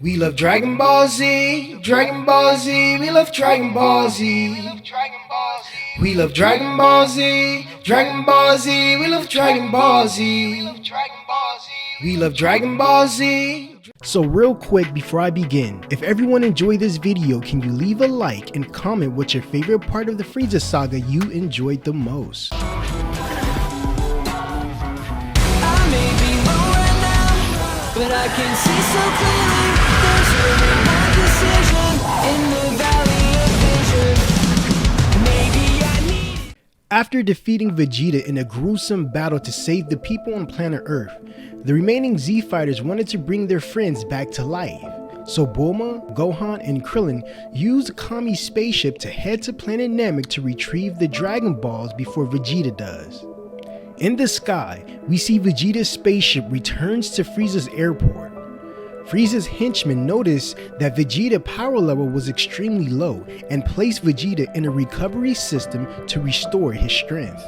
We love Dragon Ball Z, Dragon Ball Z, we love Dragon Ball Z. We love Dragon Ball Z, Dragon Ball Z, we love Dragon Ball Z. We love Dragon Ball Z. So real quick before I begin, if everyone enjoyed this video, can you leave a like and comment what your favorite part of the Frieza Saga you enjoyed the most? But I can see so clearly there's really one decision in the valley of vision. Maybe I need. After defeating Vegeta in a gruesome battle to save the people on planet Earth, the remaining Z fighters wanted to bring their friends back to life. So Bulma, Gohan, and Krillin used Kami's spaceship to head to planet Namek to retrieve the Dragon Balls before Vegeta does. In the sky, we see Vegeta's spaceship returns to Frieza's airport. Frieza's henchmen notice that Vegeta's power level was extremely low and placed Vegeta in a recovery system to restore his strength.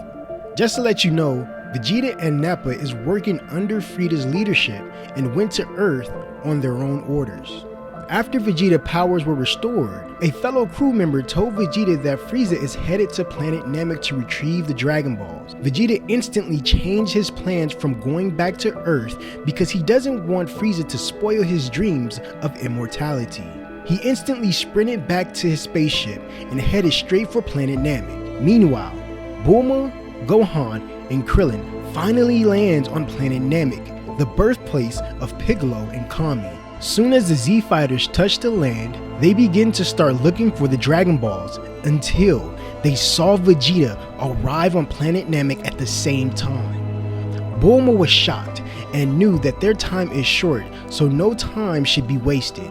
Just to let you know, Vegeta and Nappa is working under Frieza's leadership and went to Earth on their own orders. After Vegeta's powers were restored, a fellow crew member told Vegeta that Frieza is headed to planet Namek to retrieve the Dragon Balls. Vegeta instantly changed his plans from going back to Earth because he doesn't want Frieza to spoil his dreams of immortality. He instantly sprinted back to his spaceship and headed straight for planet Namek. Meanwhile, Bulma, Gohan, and Krillin finally lands on planet Namek, the birthplace of Piccolo and Kami. Soon as the Z fighters touch the land, they begin to start looking for the Dragon Balls until they saw Vegeta arrive on planet Namek at the same time. Bulma was shocked and knew that their time is short, so no time should be wasted.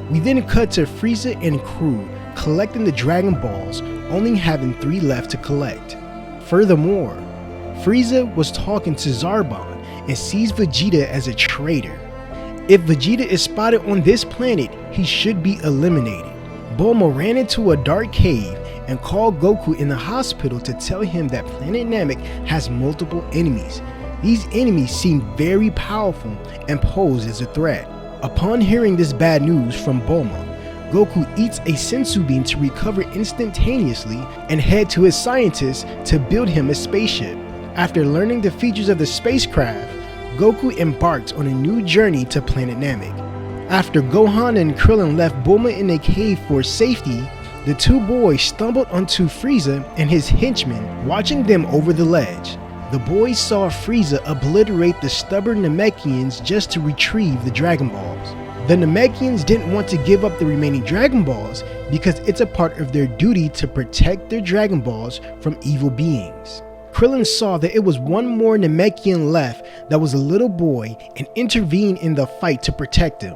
We then cut to Frieza and crew collecting the Dragon Balls, only having 3 left to collect. Furthermore, Frieza was talking to Zarbon and sees Vegeta as a traitor. If Vegeta is spotted on this planet, he should be eliminated. Bulma ran into a dark cave and called Goku in the hospital to tell him that planet Namek has multiple enemies. These enemies seem very powerful and pose as a threat. Upon hearing this bad news from Bulma, Goku eats a sensu bean to recover instantaneously and head to his scientists to build him a spaceship. After learning the features of the spacecraft, Goku embarked on a new journey to planet Namek. After Gohan and Krillin left Bulma in a cave for safety, the two boys stumbled onto Frieza and his henchmen watching them over the ledge. The boys saw Frieza obliterate the stubborn Namekians just to retrieve the Dragon Balls. The Namekians didn't want to give up the remaining Dragon Balls because it's a part of their duty to protect their Dragon Balls from evil beings. Krillin saw that it was one more Namekian left that was a little boy and intervened in the fight to protect him.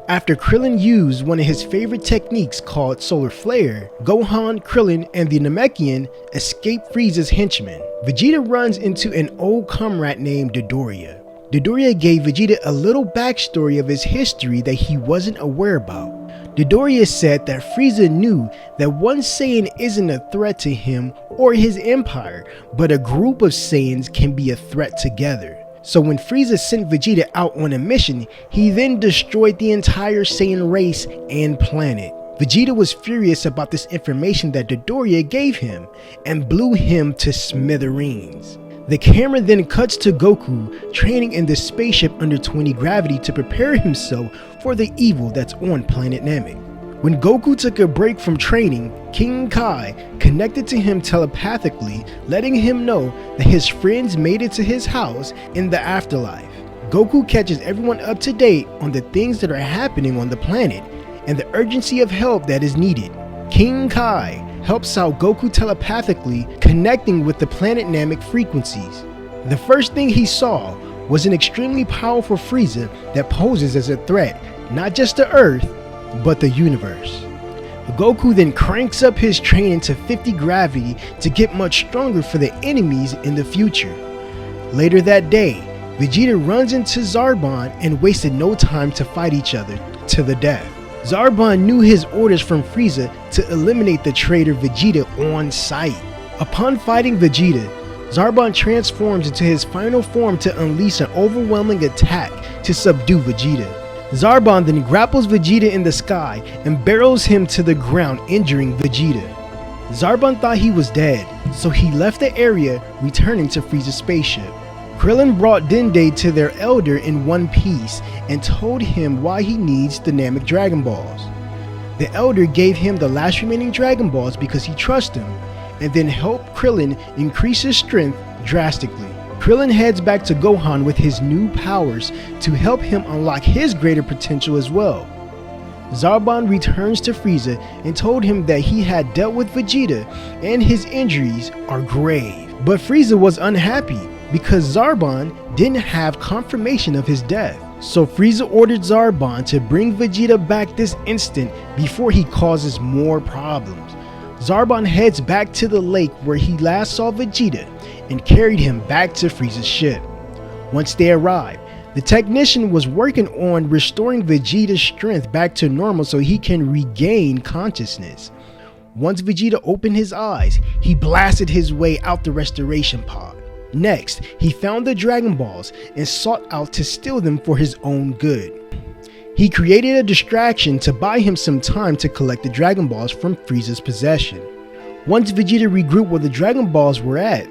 After Krillin used one of his favorite techniques called Solar Flare, Gohan, Krillin, and the Namekian escaped Frieza's henchmen. Vegeta runs into an old comrade named Dodoria. Dodoria gave Vegeta a little backstory of his history that he wasn't aware about. Dodoria said that Frieza knew that one Saiyan isn't a threat to him or his empire, but a group of Saiyans can be a threat together. So when Frieza sent Vegeta out on a mission, he then destroyed the entire Saiyan race and planet. Vegeta was furious about this information that Dodoria gave him and blew him to smithereens. The camera then cuts to Goku training in the spaceship under 20 gravity to prepare himself for the evil that's on planet Namek. When Goku took a break from training, King Kai connected to him telepathically, letting him know that his friends made it to his house in the afterlife. Goku catches everyone up to date on the things that are happening on the planet and the urgency of help that is needed. King Kai helps out Goku telepathically, connecting with the planet Namek frequencies. The first thing he saw was an extremely powerful Frieza that poses as a threat, not just to Earth, but the universe. Goku then cranks up his training to 50 gravity to get much stronger for the enemies in the future. Later that day, Vegeta runs into Zarbon and wasted no time to fight each other to the death. Zarbon knew his orders from Frieza to eliminate the traitor Vegeta on sight. Upon fighting Vegeta, Zarbon transforms into his final form to unleash an overwhelming attack to subdue Vegeta. Zarbon then grapples Vegeta in the sky and barrels him to the ground, injuring Vegeta. Zarbon thought he was dead, so he left the area, returning to Frieza's spaceship. Krillin brought Dende to their elder in one piece and told him why he needs the Namek Dragon Balls. The elder gave him the last remaining Dragon Balls because he trusts him, and then helped Krillin increase his strength drastically. Krillin heads back to Gohan with his new powers to help him unlock his greater potential as well. Zarbon returns to Frieza and told him that he had dealt with Vegeta and his injuries are grave. But Frieza was unhappy because Zarbon didn't have confirmation of his death. So Frieza ordered Zarbon to bring Vegeta back this instant before he causes more problems. Zarbon heads back to the lake where he last saw Vegeta and carried him back to Frieza's ship. Once they arrived, the technician was working on restoring Vegeta's strength back to normal so he can regain consciousness. Once Vegeta opened his eyes, he blasted his way out the restoration pod. Next, he found the Dragon Balls and sought out to steal them for his own good. He created a distraction to buy him some time to collect the Dragon Balls from Frieza's possession. Once Vegeta regrouped where the Dragon Balls were at,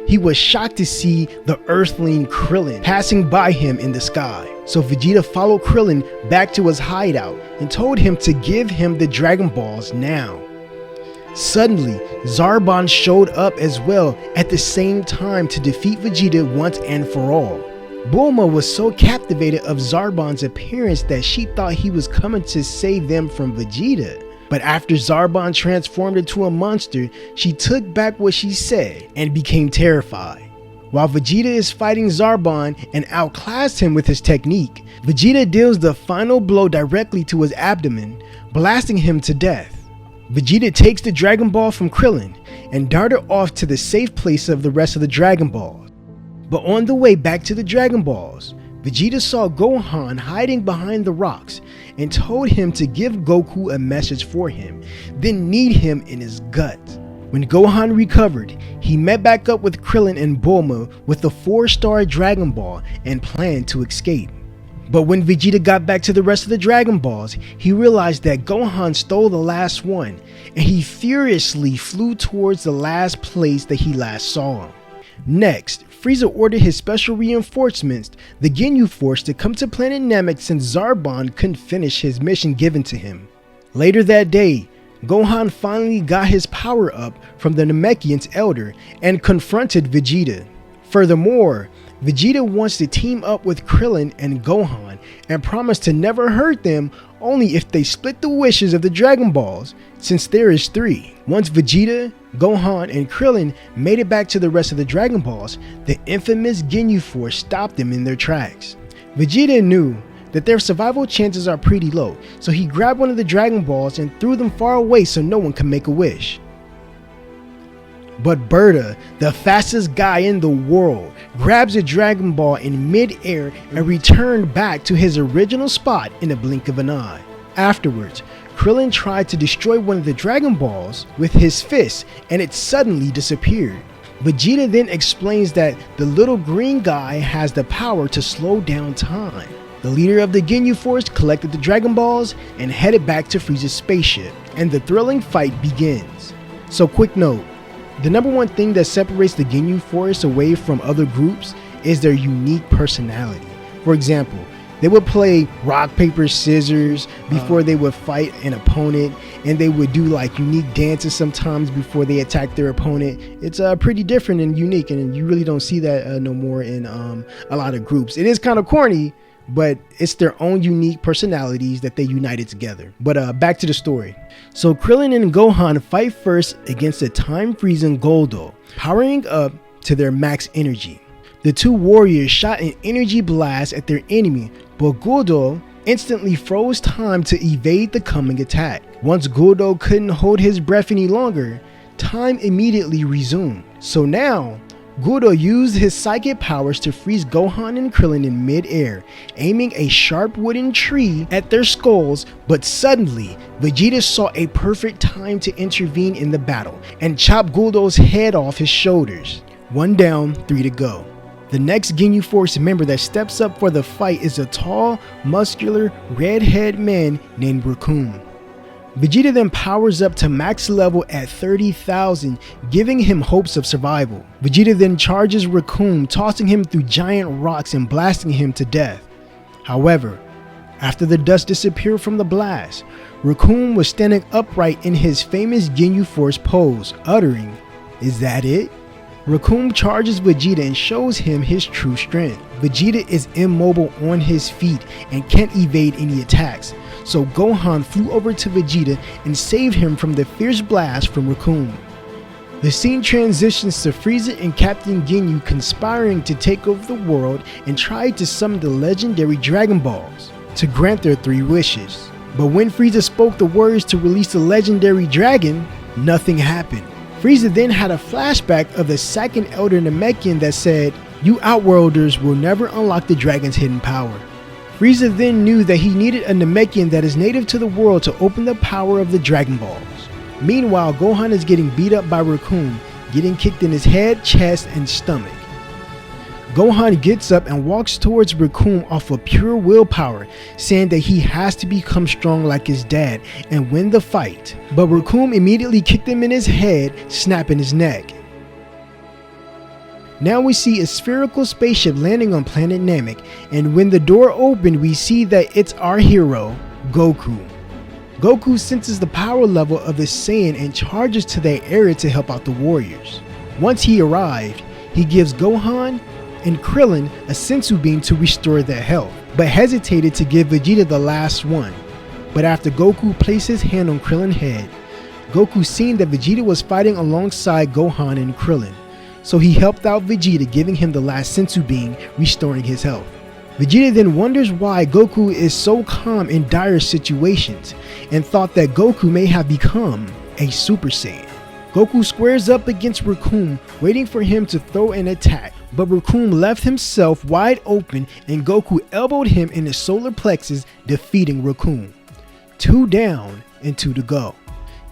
he was shocked to see the Earthling Krillin passing by him in the sky. So Vegeta followed Krillin back to his hideout and told him to give him the Dragon Balls now. Suddenly, Zarbon showed up as well at the same time to defeat Vegeta once and for all. Bulma was so captivated of Zarbon's appearance that she thought he was coming to save them from Vegeta. But after Zarbon transformed into a monster, she took back what she said and became terrified. While Vegeta is fighting Zarbon and outclassed him with his technique, Vegeta deals the final blow directly to his abdomen, blasting him to death. Vegeta takes the Dragon Ball from Krillin and darted off to the safe place of the rest of the Dragon Balls. But on the way back to the Dragon Balls, Vegeta saw Gohan hiding behind the rocks and told him to give Goku a message for him, then kneed him in his gut. When Gohan recovered, he met back up with Krillin and Bulma with the 4-star Dragon Ball and planned to escape. But when Vegeta got back to the rest of the Dragon Balls, he realized that Gohan stole the last one, and he furiously flew towards the last place that he last saw him. Next, Frieza ordered his special reinforcements, the Ginyu Force, to come to planet Namek since Zarbon couldn't finish his mission given to him. Later that day, Gohan finally got his power up from the Namekian's elder and confronted Vegeta. Furthermore, Vegeta wants to team up with Krillin and Gohan and promised to never hurt them only if they split the wishes of the Dragon Balls, since there is 3. Once Vegeta, Gohan, and Krillin made it back to the rest of the Dragon Balls, the infamous Ginyu Force stopped them in their tracks. Vegeta knew that their survival chances are pretty low, so he grabbed one of the Dragon Balls and threw them far away so no one could make a wish. But Berta, the fastest guy in the world, grabs a Dragon Ball in mid-air and returned back to his original spot in a blink of an eye. Afterwards, Krillin tried to destroy one of the Dragon Balls with his fist and it suddenly disappeared. Vegeta then explains that the little green guy has the power to slow down time. The leader of the Ginyu Force collected the Dragon Balls and headed back to Frieza's spaceship, and the thrilling fight begins. So quick note, the number one thing that separates the Ginyu Force away from other groups is their unique personality. For example, they would play rock, paper, scissors before they would fight an opponent, and they would do like unique dances sometimes before they attack their opponent. It's pretty different and unique, and you really don't see that no more in a lot of groups. It is kind of corny, but it's their own unique personalities that they united together. But back to the story. So Krillin and Gohan fight first against the time-freezing Goldo, powering up to their max energy. The two warriors shot an energy blast at their enemy, but Goldo instantly froze time to evade the coming attack. Once Goldo couldn't hold his breath any longer, time immediately resumed. So now, Goldo used his psychic powers to freeze Gohan and Krillin in mid-air, aiming a sharp wooden tree at their skulls, but suddenly, Vegeta saw a perfect time to intervene in the battle and chop Goldo's head off his shoulders. 1 down, 3 to go. The next Ginyu Force member that steps up for the fight is a tall, muscular, red-haired man named Raccoon. Vegeta then powers up to max level at 30,000, giving him hopes of survival. Vegeta then charges Raccoon, tossing him through giant rocks and blasting him to death. However, after the dust disappeared from the blast, Raccoon was standing upright in his famous Ginyu Force pose, uttering, "Is that it?" Raccoon charges Vegeta and shows him his true strength. Vegeta is immobile on his feet and can't evade any attacks, so Gohan flew over to Vegeta and saved him from the fierce blast from Raccoon. The scene transitions to Frieza and Captain Ginyu conspiring to take over the world and try to summon the legendary Dragon Balls to grant their 3 wishes. But when Frieza spoke the words to release the legendary dragon, nothing happened. Frieza then had a flashback of the second Elder Namekian that said, "You Outworlders will never unlock the dragon's hidden power." Frieza then knew that he needed a Namekian that is native to the world to open the power of the Dragon Balls. Meanwhile, Gohan is getting beat up by Raccoon, getting kicked in his head, chest, and stomach. Gohan gets up and walks towards Raccoon off of pure willpower, saying that he has to become strong like his dad and win the fight. But Raccoon immediately kicked him in his head, snapping his neck. Now we see a spherical spaceship landing on planet Namek, and when the door opened we see that it's our hero, Goku. Goku senses the power level of the Saiyan and charges to that area to help out the warriors. Once he arrived, he gives Gohan and Krillin a sensu beam to restore their health, but hesitated to give Vegeta the last one. But after Goku placed his hand on Krillin's head, Goku seen that Vegeta was fighting alongside Gohan and Krillin, so he helped out Vegeta, giving him the last sensu beam, restoring his health. Vegeta then wonders why Goku is so calm in dire situations and thought that Goku may have become a Super Saiyan. Goku squares up against Raccoon, waiting for him to throw an attack, but Raccoon left himself wide open and Goku elbowed him in the solar plexus, defeating Raccoon. 2 down and 2 to go.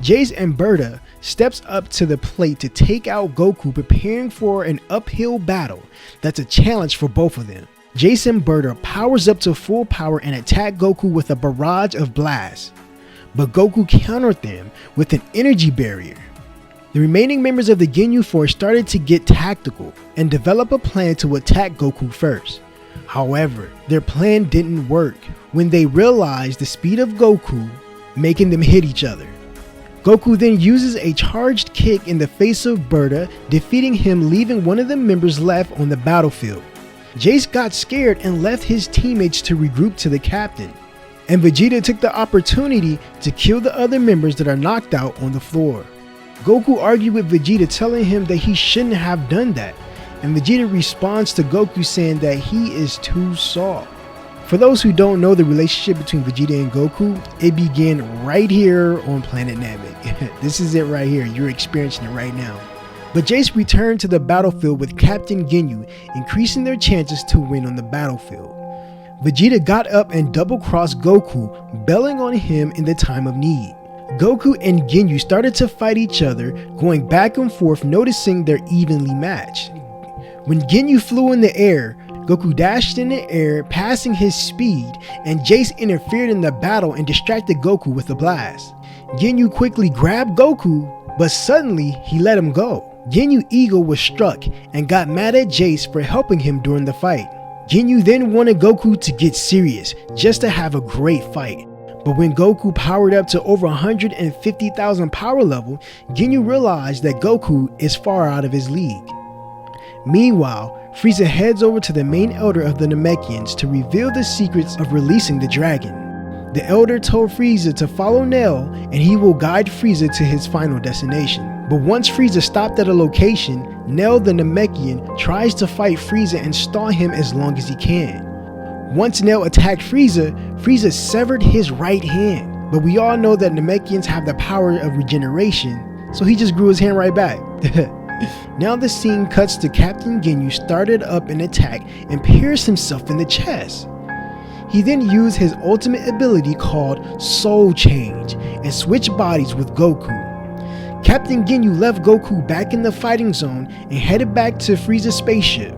Jace and Berta steps up to the plate to take out Goku, preparing for an uphill battle that's a challenge for both of them. Jace and Berta powers up to full power and attack Goku with a barrage of blasts, but Goku countered them with an energy barrier. The remaining members of the Ginyu Force started to get tactical and develop a plan to attack Goku first. However, their plan didn't work when they realized the speed of Goku, making them hit each other. Goku then uses a charged kick in the face of Berta, defeating him, leaving one of the members left on the battlefield. Jace got scared and left his teammates to regroup to the captain, and Vegeta took the opportunity to kill the other members that are knocked out on the floor. Goku argued with Vegeta, telling him that he shouldn't have done that, and Vegeta responds to Goku saying that he is too soft. For those who don't know the relationship between Vegeta and Goku, it began right here on planet Namek. This is it right here, you're experiencing it right now. But Jace returned to the battlefield with Captain Ginyu, increasing their chances to win on the battlefield. Vegeta got up and double-crossed Goku, bailing on him in the time of need. Goku and Ginyu started to fight each other, going back and forth, noticing they're evenly matched. When Ginyu flew in the air, Goku dashed in the air, passing his speed, and Jace interfered in the battle and distracted Goku with a blast. Ginyu quickly grabbed Goku, but suddenly he let him go. Ginyu ego was struck and got mad at Jace for helping him during the fight. Ginyu then wanted Goku to get serious, just to have a great fight. But when Goku powered up to over 150,000 power level, Ginyu realized that Goku is far out of his league. Meanwhile, Frieza heads over to the main elder of the Namekians to reveal the secrets of releasing the dragon. The elder told Frieza to follow Nell and he will guide Frieza to his final destination. But once Frieza stopped at a location, Nell the Namekian tries to fight Frieza and stall him as long as he can. Once Nell attacked Frieza, Frieza severed his right hand. But we all know that Namekians have the power of regeneration, so he just grew his hand right back. Now the scene cuts to Captain Ginyu started up an attack and pierced himself in the chest. He then used his ultimate ability called Soul Change and switched bodies with Goku. Captain Ginyu left Goku back in the fighting zone and headed back to Frieza's spaceship.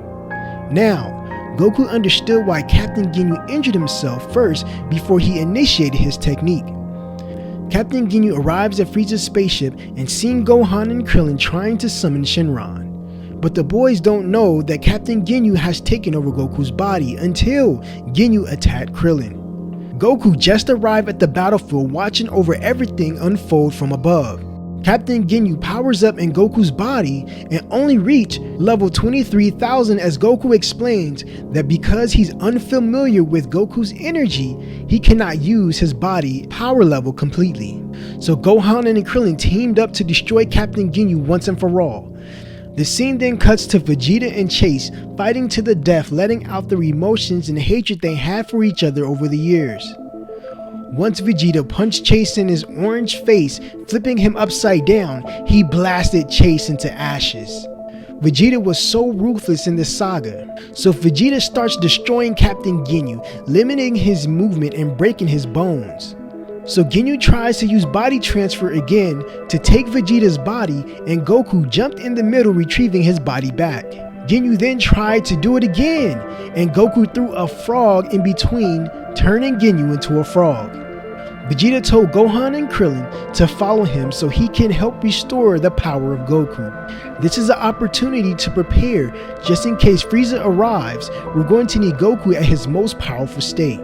Now, Goku understood why Captain Ginyu injured himself first before he initiated his technique. Captain Ginyu arrives at Frieza's spaceship and sees Gohan and Krillin trying to summon Shenron. But the boys don't know that Captain Ginyu has taken over Goku's body until Ginyu attacked Krillin. Goku just arrived at the battlefield watching over everything unfold from above. Captain Ginyu powers up in Goku's body and only reached level 23,000 as Goku explains that because he's unfamiliar with Goku's energy, he cannot use his body power level completely. So Gohan and Krillin teamed up to destroy Captain Ginyu once and for all. The scene then cuts to Vegeta and Chase fighting to the death, letting out their emotions and hatred they had for each other over the years. Once Vegeta punched Chase in his orange face, flipping him upside down, he blasted Chase into ashes. Vegeta was so ruthless in this saga, so Vegeta starts destroying Captain Ginyu, limiting his movement and breaking his bones. So Ginyu tries to use body transfer again to take Vegeta's body, and Goku jumped in the middle, retrieving his body back. Ginyu then tried to do it again, and Goku threw a frog in between, turning Ginyu into a frog. Vegeta told Gohan and Krillin to follow him so he can help restore the power of Goku. This is an opportunity to prepare just in case Frieza arrives. We're going to need Goku at his most powerful state.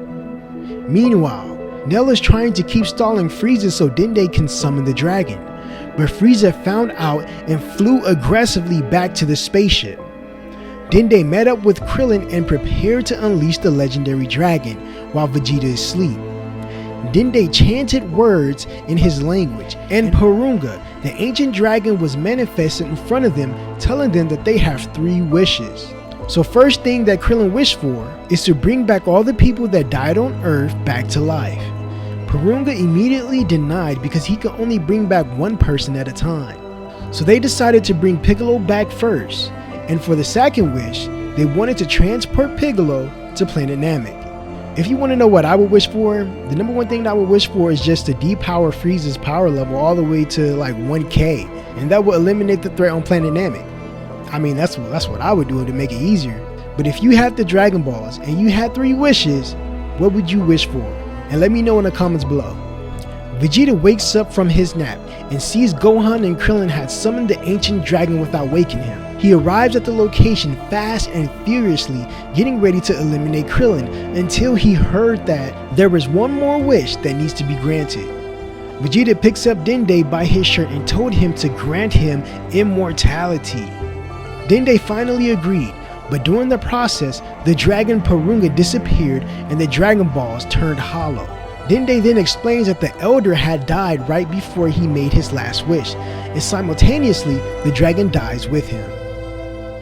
Meanwhile, Nell is trying to keep stalling Frieza so Dende can summon the dragon, but Frieza found out and flew aggressively back to the spaceship. Dende met up with Krillin and prepared to unleash the legendary dragon while Vegeta is asleep. Dende chanted words in his language, and Porunga, the ancient dragon, was manifested in front of them, telling them that they have 3 wishes. So first thing that Krillin wished for is to bring back all the people that died on Earth back to life. Porunga immediately denied because he could only bring back 1 person at a time. So they decided to bring Piccolo back first, and for the second wish, they wanted to transport Piccolo to planet Namek. If you want to know what I would wish for, the number 1 thing that I would wish for is just to depower Frieza's power level all the way to like 1k, and that would eliminate the threat on planet Namek. I mean, that's what I would do to make it easier. But if you had the Dragon Balls and you had 3 wishes, what would you wish for? And let me know in the comments below. Vegeta wakes up from his nap and sees Gohan and Krillin had summoned the ancient dragon without waking him. He arrives at the location fast and furiously, getting ready to eliminate Krillin until he heard that there was 1 more wish that needs to be granted. Vegeta picks up Dende by his shirt and told him to grant him immortality. Dende finally agreed, but during the process, the dragon Porunga disappeared and the Dragon Balls turned hollow. Dende then explains that the Elder had died right before he made his last wish, and simultaneously, the dragon dies with him.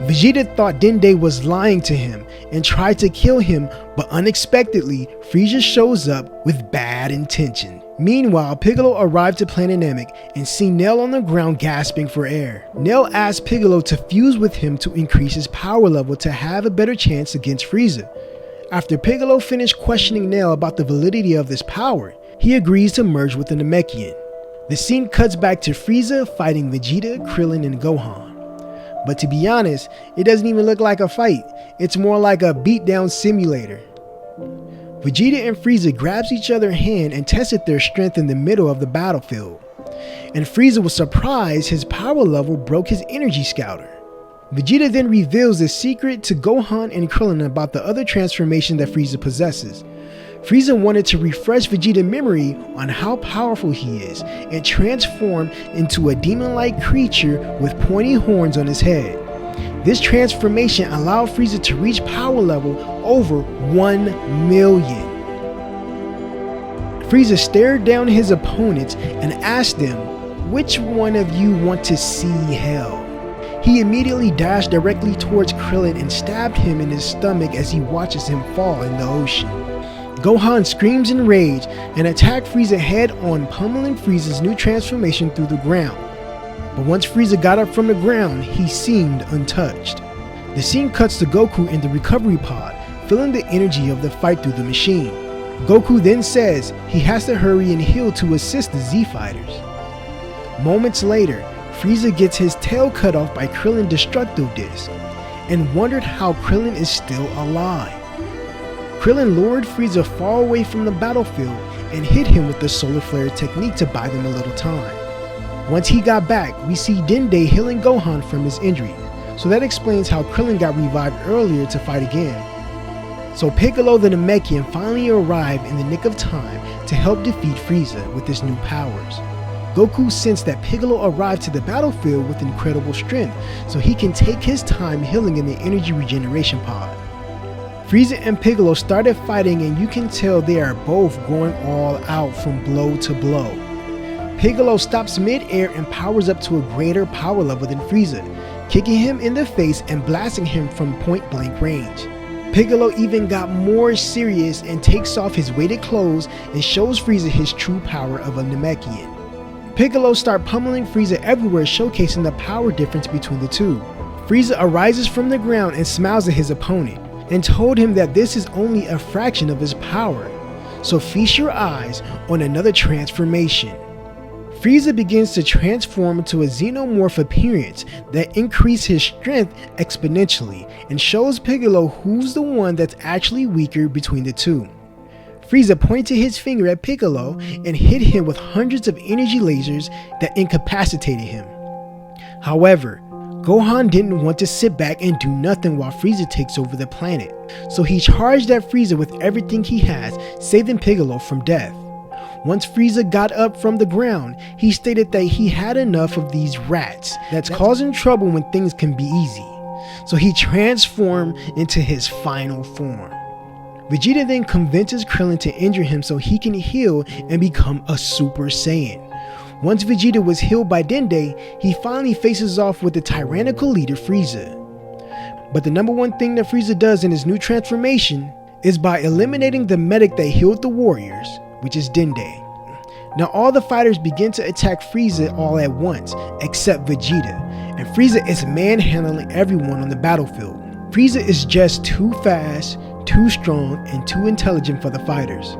Vegeta thought Dende was lying to him and tried to kill him, but unexpectedly, Frieza shows up with bad intention. Meanwhile, Piccolo arrived to planet Namek and see Nell on the ground gasping for air. Nell asked Piccolo to fuse with him to increase his power level to have a better chance against Frieza. After Piccolo finished questioning Nell about the validity of this power, he agrees to merge with the Namekian. The scene cuts back to Frieza fighting Vegeta, Krillin, and Gohan. But to be honest, it doesn't even look like a fight, it's more like a beatdown simulator. Vegeta and Frieza grabs each other's hand and tested their strength in the middle of the battlefield. And Frieza was surprised his power level broke his energy scouter. Vegeta then reveals the secret to Gohan and Krillin about the other transformation that Frieza possesses. Frieza wanted to refresh Vegeta's memory on how powerful he is and transform into a demon-like creature with pointy horns on his head. This transformation allowed Frieza to reach power level over 1 million. Frieza stared down his opponents and asked them, "Which one of you want to see hell?" He immediately dashed directly towards Krillin and stabbed him in his stomach as he watches him fall in the ocean. Gohan screams in rage and attacks Frieza head on, pummeling Frieza's new transformation through the ground. But once Frieza got up from the ground, he seemed untouched. The scene cuts to Goku in the recovery pod, feeling the energy of the fight through the machine. Goku then says he has to hurry and heal to assist the Z Fighters. Moments later, Frieza gets his tail cut off by Krillin's Destructo Disc, and wondered how Krillin is still alive. Krillin lured Frieza far away from the battlefield and hit him with the solar flare technique to buy them a little time. Once he got back, we see Dende healing Gohan from his injury, so that explains how Krillin got revived earlier to fight again. So Piccolo the Namekian finally arrived in the nick of time to help defeat Frieza with his new powers. Goku sensed that Piccolo arrived to the battlefield with incredible strength, so he can take his time healing in the energy regeneration pod. Frieza and Piccolo started fighting, and you can tell they are both going all out from blow to blow. Piccolo stops mid-air and powers up to a greater power level than Frieza, kicking him in the face and blasting him from point-blank range. Piccolo even got more serious and takes off his weighted clothes and shows Frieza his true power of a Namekian. Piccolo starts pummeling Frieza everywhere, showcasing the power difference between the two. Frieza arises from the ground and smiles at his opponent, and told him that this is only a fraction of his power, so feast your eyes on another transformation. Frieza begins to transform into a xenomorph appearance that increases his strength exponentially and shows Piccolo who's the one that's actually weaker between the two. Frieza pointed his finger at Piccolo and hit him with hundreds of energy lasers that incapacitated him. However, Gohan didn't want to sit back and do nothing while Frieza takes over the planet, so he charged at Frieza with everything he has, saving Piccolo from death. Once Frieza got up from the ground, he stated that he had enough of these rats that's causing trouble when things can be easy, so he transformed into his final form. Vegeta then convinces Krillin to injure him so he can heal and become a Super Saiyan. Once Vegeta was healed by Dende, he finally faces off with the tyrannical leader Frieza. But the number one thing that Frieza does in his new transformation is by eliminating the medic that healed the warriors, which is Dende. Now all the fighters begin to attack Frieza all at once, except Vegeta, and Frieza is manhandling everyone on the battlefield. Frieza is just too fast, too strong, and too intelligent for the fighters.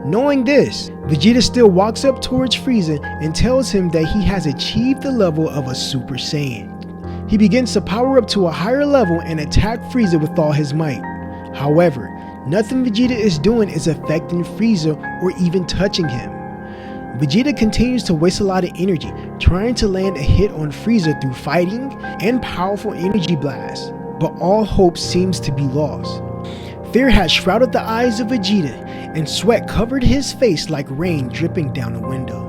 Knowing this, Vegeta still walks up towards Frieza and tells him that he has achieved the level of a Super Saiyan. He begins to power up to a higher level and attack Frieza with all his might. However, nothing Vegeta is doing is affecting Frieza or even touching him. Vegeta continues to waste a lot of energy trying to land a hit on Frieza through fighting and powerful energy blasts, but all hope seems to be lost. Fear had shrouded the eyes of Vegeta, and sweat covered his face like rain dripping down the window.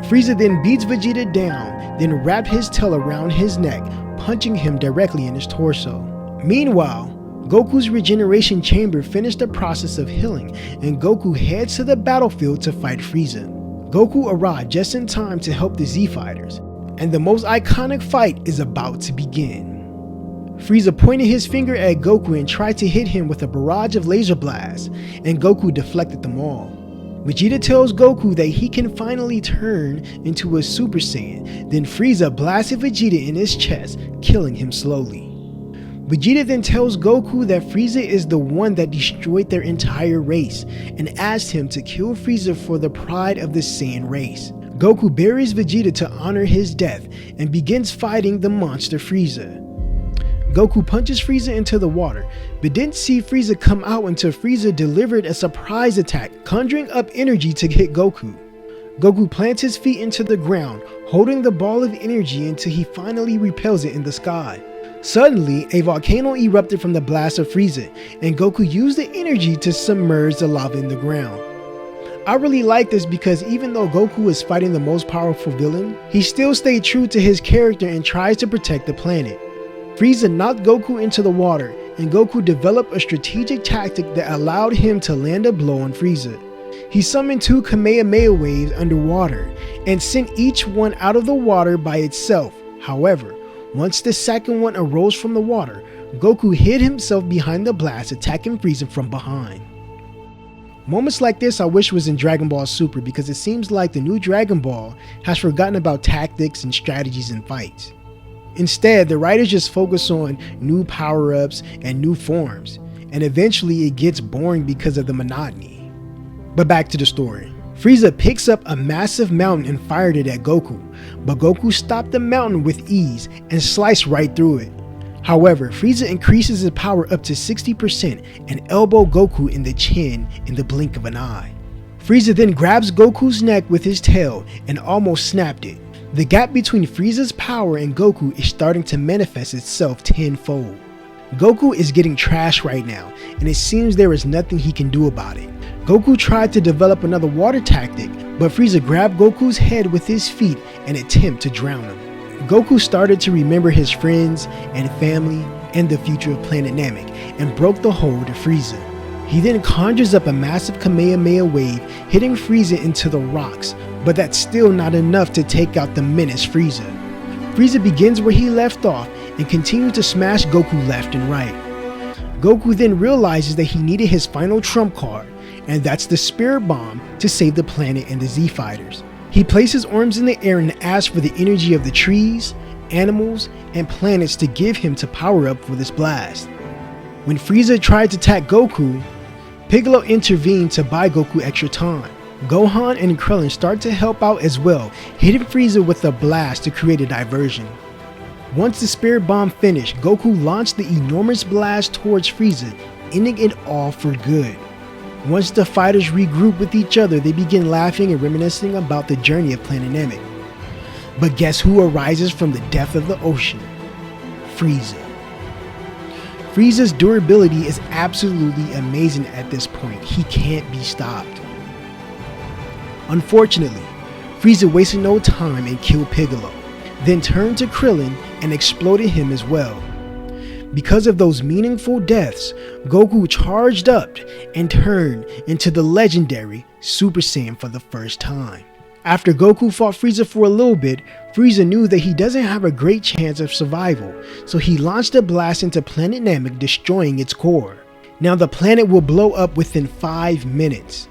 Frieza then beats Vegeta down, then wrapped his tail around his neck, punching him directly in his torso. Meanwhile, Goku's regeneration chamber finished the process of healing, and Goku heads to the battlefield to fight Frieza. Goku arrived just in time to help the Z Fighters, and the most iconic fight is about to begin. Frieza pointed his finger at Goku and tried to hit him with a barrage of laser blasts, and Goku deflected them all. Vegeta tells Goku that he can finally turn into a Super Saiyan, then Frieza blasted Vegeta in his chest, killing him slowly. Vegeta then tells Goku that Frieza is the one that destroyed their entire race, and asked him to kill Frieza for the pride of the Saiyan race. Goku buries Vegeta to honor his death, and begins fighting the monster Frieza. Goku punches Frieza into the water, but didn't see Frieza come out until Frieza delivered a surprise attack, conjuring up energy to hit Goku. Goku plants his feet into the ground, holding the ball of energy until he finally repels it in the sky. Suddenly, a volcano erupted from the blast of Frieza, and Goku used the energy to submerge the lava in the ground. I really like this because even though Goku is fighting the most powerful villain, he still stayed true to his character and tries to protect the planet. Frieza knocked Goku into the water, and Goku developed a strategic tactic that allowed him to land a blow on Frieza. He summoned 2 Kamehameha waves underwater, and sent each one out of the water by itself. However, once the second one arose from the water, Goku hid himself behind the blast, attacking Frieza from behind. Moments like this I wish was in Dragon Ball Super, because it seems like the new Dragon Ball has forgotten about tactics and strategies in fights. Instead, the writers just focus on new power-ups and new forms, and eventually it gets boring because of the monotony. But back to the story. Frieza picks up a massive mountain and fired it at Goku, but Goku stopped the mountain with ease and sliced right through it. However, Frieza increases his power up to 60% and elbows Goku in the chin in the blink of an eye. Frieza then grabs Goku's neck with his tail and almost snapped it. The gap between Frieza's power and Goku is starting to manifest itself tenfold. Goku is getting trashed right now, and it seems there is nothing he can do about it. Goku tried to develop another water tactic, but Frieza grabbed Goku's head with his feet and attempted to drown him. Goku started to remember his friends and family and the future of Planet Namek and broke the hold of Frieza. He then conjures up a massive Kamehameha wave, hitting Frieza into the rocks, but that's still not enough to take out the menace Frieza. Frieza begins where he left off and continues to smash Goku left and right. Goku then realizes that he needed his final trump card, and that's the Spirit Bomb to save the planet and the Z-Fighters. He places arms in the air and asks for the energy of the trees, animals, and planets to give him to power up for this blast. When Frieza tried to attack Goku, Piccolo intervened to buy Goku extra time. Gohan and Krillin start to help out as well, hitting Frieza with a blast to create a diversion. Once the Spirit Bomb finished, Goku launched the enormous blast towards Frieza, ending it all for good. Once the fighters regroup with each other, they begin laughing and reminiscing about the journey of Planet Namek. But guess who arises from the depth of the ocean? Frieza. Frieza's durability is absolutely amazing at this point. He can't be stopped. Unfortunately, Frieza wasted no time and killed Piccolo, then turned to Krillin and exploded him as well. Because of those meaningful deaths, Goku charged up and turned into the legendary Super Saiyan for the first time. After Goku fought Frieza for a little bit, Frieza knew that he doesn't have a great chance of survival, so he launched a blast into Planet Namek, destroying its core. Now the planet will blow up within 5 minutes.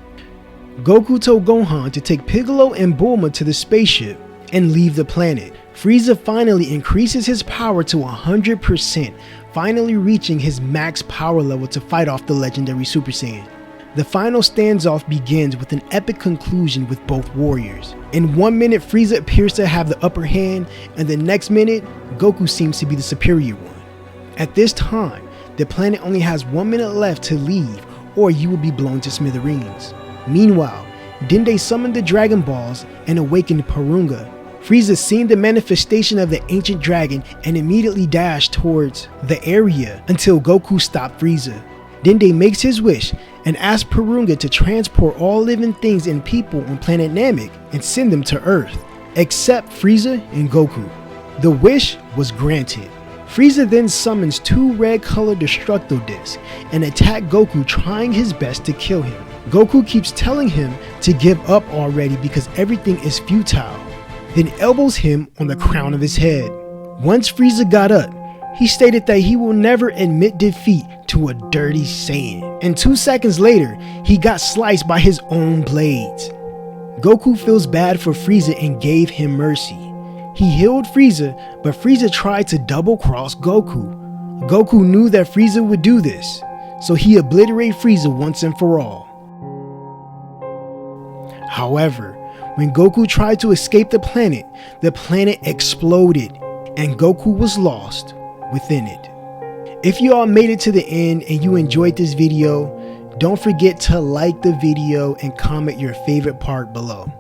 Goku told Gohan to take Piccolo and Bulma to the spaceship and leave the planet. Frieza finally increases his power to 100%, finally reaching his max power level to fight off the legendary Super Saiyan. The final standoff begins with an epic conclusion with both warriors. In 1 minute, Frieza appears to have the upper hand, and the next minute, Goku seems to be the superior one. At this time, the planet only has 1 minute left to leave, or you will be blown to smithereens. Meanwhile, Dende summoned the Dragon Balls and awakened Porunga. Frieza seen the manifestation of the ancient dragon and immediately dashed towards the area until Goku stopped Frieza. Dende makes his wish and asks Porunga to transport all living things and people on Planet Namek and send them to Earth, except Frieza and Goku. The wish was granted. Frieza then summons 2 red-colored Destructo Discs and attacks Goku, trying his best to kill him. Goku keeps telling him to give up already because everything is futile, then elbows him on the crown of his head. Once Frieza got up, he stated that he will never admit defeat to a dirty Saiyan, and 2 seconds later, he got sliced by his own blades. Goku feels bad for Frieza and gave him mercy. He healed Frieza, but Frieza tried to double-cross Goku. Goku knew that Frieza would do this, so he obliterated Frieza once and for all. However, when Goku tried to escape the planet exploded, and Goku was lost within it. If you all made it to the end and you enjoyed this video, don't forget to like the video and comment your favorite part below.